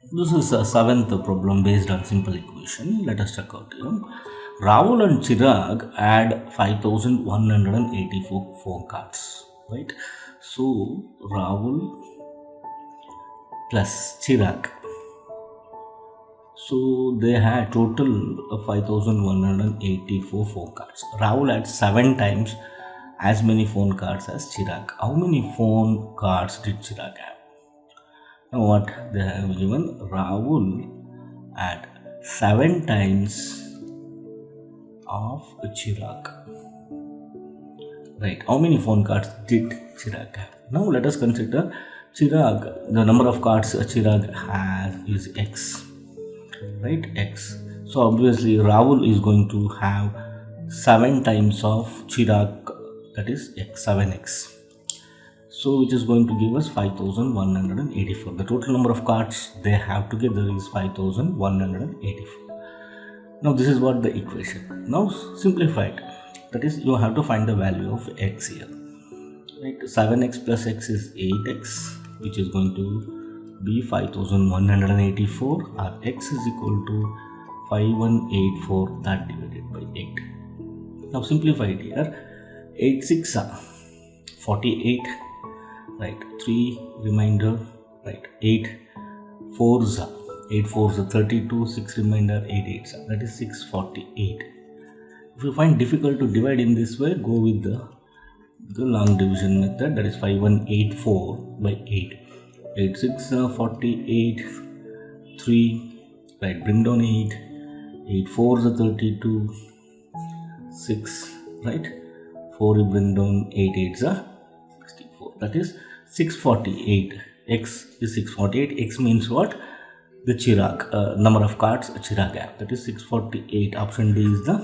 This is a seventh problem based on simple equation. Let us check out here. Rahul and Chirag add 5,184 phone cards, right? So Rahul plus Chirag. So they had total of 5,184 phone cards. Rahul had 7 times as many phone cards as Chirag. How many phone cards did Chirag have? Now what they have given, Rahul at 7 times of Chirag. Right. How many phone cards did Chirag have? Now let us consider Chirag. The number of cards Chirag has is X. Right? X. So obviously Rahul is going to have 7 times of Chirag, that is X, 7x. So which is going to give us 5,184. The total number of cards they have together is 5,184. Now this is what the equation. Now simplify it. That is, you have to find the value of x here. Right? 7x plus x is 8x, which is going to be 5,184, or x is equal to 5184, that divided by 8. Now simplify it here. 8 6 48. Right, 3 remainder, right, 8 4s are 32, 6 remainder, 8 8s are, that is 648. If you find difficult to divide in this way, go with the long division method, that is 5184 by 8. 8 6 48, 3, right, bring down 8, 8 4s are 32, 6, right, 4 you bring down, 8 8s are 64, that is 648. X is 648. X means what? The Chirag, number of cards Chirag have. That is 648. Option D is the